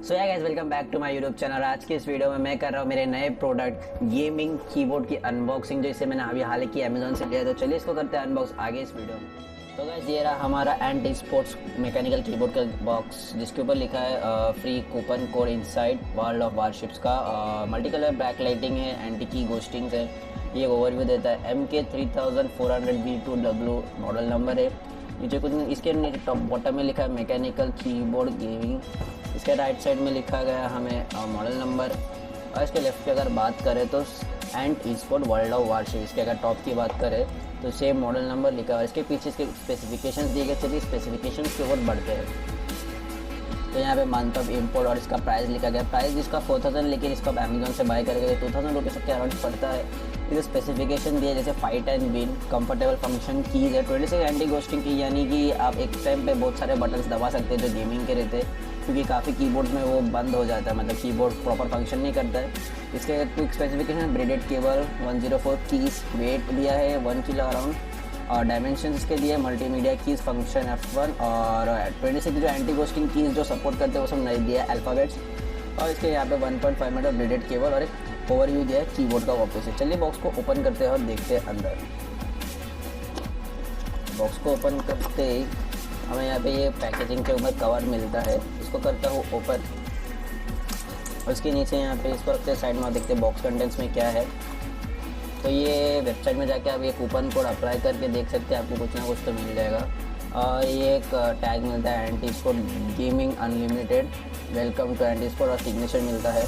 So yeah guys, welcome back to my YouTube channel. आज की इस वीडियो में मैं कर रहा हूँ मेरे नए प्रोडक्ट गेमिंग कीबोर्ड की अनबॉक्सिंग, जो इसे मैंने अभी हाल ही अमेजोन से लिया। तो चलिए इसको करते हैं अनबॉक्स आगे इस वीडियो में। तो गाइस, ये रहा हमारा एंटी स्पोर्ट्स मैकेनिकल कीबोर्ड का बॉक्स, जिसके ऊपर लिखा है free coupon code inside World of Warships का। मल्टी कलर बैक लाइटिंग है, एंटी की घोस्टिंग्स है। ये ओवरव्यू देता है। MK3400B2W मॉडल नंबर है। नीचे कुछ इसके टॉप बॉटम में लिखा है मैकेनिकल कीबोर्ड गेमिंग। इसके राइट साइड में लिखा गया हमें मॉडल नंबर। और इसके लेफ्ट की अगर बात करें तो and sport world of warship. इसके अगर टॉप की बात करें तो सेम मॉडल नंबर लिखा है। और इसके पीछे इसके स्पेसिफिकेशंस दिए गए। चलिए स्पेसिफिकेशंस के ऊपर बढ़ते हैं। तो यहाँ पे मंथ ऑफ इम्पोर्ट और इसका प्राइस लिखा गया। प्राइस इसका 4000, लेकिन इसको आप अमेजोन से बाय करेंगे तो 2000 रुपये सबके अराउंड पड़ता है। इसे स्पेसिफिकेशन दिए जैसे fight and win, comfortable function keys है, 26 एंटी घोस्टिंग की, यानी कि आप एक टाइम पे बहुत सारे बटन्स दबा सकते हैं जो गेमिंग के रहते हैं, क्योंकि काफ़ी कीबोर्ड में वो बंद हो जाता है, मतलब कीबोर्ड प्रॉपर फंक्शन नहीं करता है। इसके quick specification braided cable, 104 keys, weight दिया है 1 किलो अराउंड, और डायमेंशन इसके लिए मल्टीमीडिया कीज, फंक्शन F1, और 26 जो एंटी घोस्टिंग कीज जो सपोर्ट करते हैं वो सब नहीं दिया है, अल्फ़ाबेट्स। और इसके यहाँ पे 1.5 मीटर ब्लेडेड केबल और एक ओवरव्यू दिया है कीबोर्ड का वापस से। चलिए बॉक्स को ओपन करते हैं और देखते हैं अंदर। बॉक्स को ओपन करते ही हमें यहाँ पे ये पैकेजिंग के ऊपर कवर मिलता है। इसको करता हूँ ओपन, और इसके नीचे यहाँ पे इसको रखते हैं साइड में, देखते हैं बॉक्स कंटेंट्स में क्या है। तो ये वेबसाइट में जाके आप ये कूपन कोड अप्लाई करके देख सकते हैं, आपको कुछ ना कुछ तो मिल जाएगा। और ये एक टैग मिलता है anti sport gaming unlimited, welcome to anti sport, और सिग्नेचर मिलता है।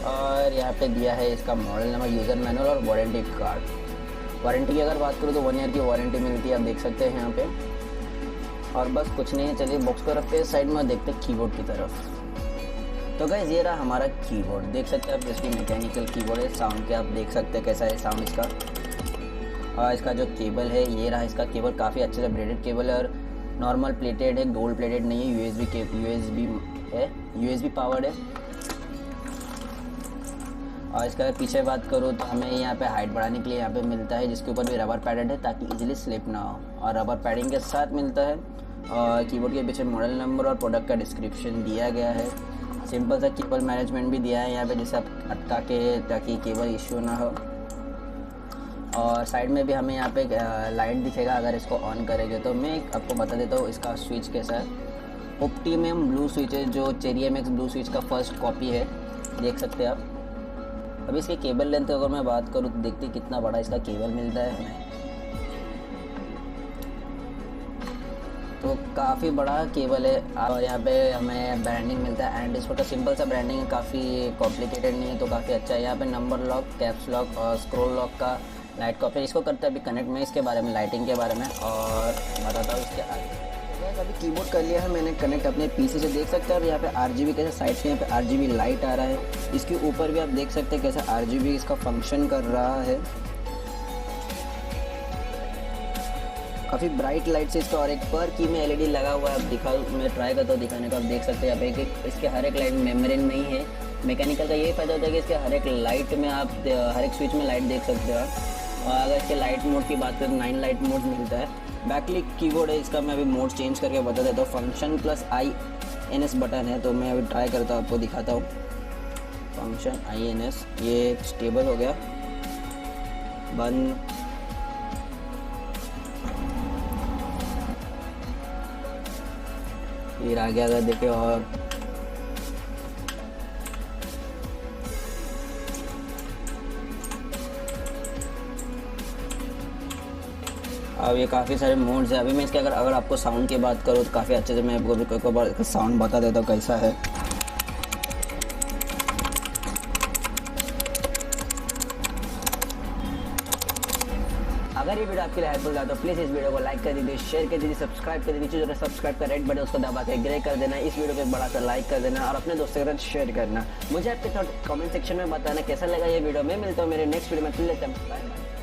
और यहाँ पे दिया है इसका मॉडल नंबर, यूज़र मैनुअल और वारंटी कार्ड। वारंटी की अगर बात करूँ तो 1 ईयर की वारंटी मिलती है, आप देख सकते हैं यहाँ पे। और बस कुछ नहीं है। चलिए बॉक्स को रखते हैं साइड में और देखते हैं कीबोर्ड की तरफ। तो गाइस, ये रहा हमारा कीबोर्ड, देख सकते हैं आप। इसकी मैकेनिकल कीबोर्ड है, साउंड के आप देख सकते हैं कैसा है साउंड इसका। और इसका जो केबल है, ये रहा इसका केबल, काफ़ी अच्छे से ब्रेडेड केबल है, और नॉर्मल प्लेटेड है, गोल्ड प्लेटेड नहीं है। यूएसबी है, यूएसबी पावर्ड है। और इसका पीछे बात करूँ तो हमें यहाँ पे हाइट बढ़ाने के लिए यहाँ पे मिलता है, जिसके ऊपर भी रबर पैडेड है ताकि इजीली स्लिप ना हो, और रबर पैडिंग के साथ मिलता है। और कीबोर्ड के पीछे मॉडल नंबर और प्रोडक्ट का डिस्क्रिप्शन दिया गया है। सिंपल सा केबल मैनेजमेंट भी दिया है यहाँ पे, जिसे आप अटका के, ताकि केबल इश्यू ना हो। और साइड में भी हमें यहाँ पे लाइट दिखेगा अगर इसको ऑन करेंगे तो। मैं आपको बता देता हूँ इसका स्विच कैसा है। ऑप्टिमम ब्लू स्विच है, जो चेरी MX ब्लू स्विच का फर्स्ट कॉपी है, देख सकते हैं आप। अभी इसके केबल लेंथ अगर मैं बात करूँ तो देखते हैं कितना बड़ा इसका केबल मिलता है हमें। तो काफ़ी बड़ा केबल है। और यहाँ पे हमें ब्रांडिंग मिलता है, एंड इसका सिंपल सा ब्रांडिंग है, काफ़ी कॉम्प्लिकेटेड नहीं है, तो काफ़ी अच्छा है। यहाँ पे नंबर लॉक, कैप्स लॉक और स्क्रॉल लॉक का लाइट कॉपी। इसको करते हैं अभी कनेक्ट में, इसके बारे में, लाइटिंग के बारे में और बताता हूँ इसके आगे। अभी कीबोर्ड कर लिया है मैंने कनेक्ट अपने पीसी से, देख सकते हैं आप यहाँ पे RGB कैसे साइड से यहाँ पे RGB लाइट आ रहा है। इसके ऊपर भी आप देख सकते हैं कैसे RGB इसका फंक्शन कर रहा है, काफ़ी ब्राइट लाइट से इसका। और एक पर की में LED लगा हुआ है, आप दिखा, मैं ट्राई करता हूँ दिखाने का। आप देख सकते हैं यहाँ पे कि इसके हर एक लाइट मेम्ब्रेन नहीं है। मैकेनिकल का ये फ़ायदा होता है कि इसके हर एक लाइट में आप, हर एक स्विच में लाइट देख सकते हो आप। और अगर इसके लाइट मोड की बात करें तो 9 लाइट मोड मिलता है। बैकलिक कीबोर्ड है इसका, मैं अभी मोड चेंज करके बता देता हूँ। फंक्शन प्लस INS बटन है, तो मैं अभी ट्राई करता हूँ, आपको दिखाता हूँ। फंक्शन INS, ये स्टेबल हो गया, बंद। फिर आगे अगर देखें, और अब ये काफ़ी सारे मोड्स हैं। अभी मैं इसके अगर आपको साउंड की बात करूँ तो काफ़ी अच्छे से मैं आपको एक बार साउंड बता देता हूँ कैसा है। अगर ये वीडियो आपके लिए हेल्पफुल रहा तो प्लीज़ इस वीडियो को लाइक कर दीजिए, शेयर कर दीजिए, सब्सक्राइब कर दीजिए। नीचे जो सब्सक्राइब का रेड बटन उसको दबा के ग्रे कर देना। इस वीडियो को एक बड़ा सा लाइक कर देना और अपने दोस्तों के साथ शेयर करना। मुझे आपके थॉट कमेंट सेक्शन में बताना कैसा लगा ये वीडियो। मैं मिलता हूँ मेरे नेक्स्ट वीडियो में, फिर लेते हैं, बाय बाय।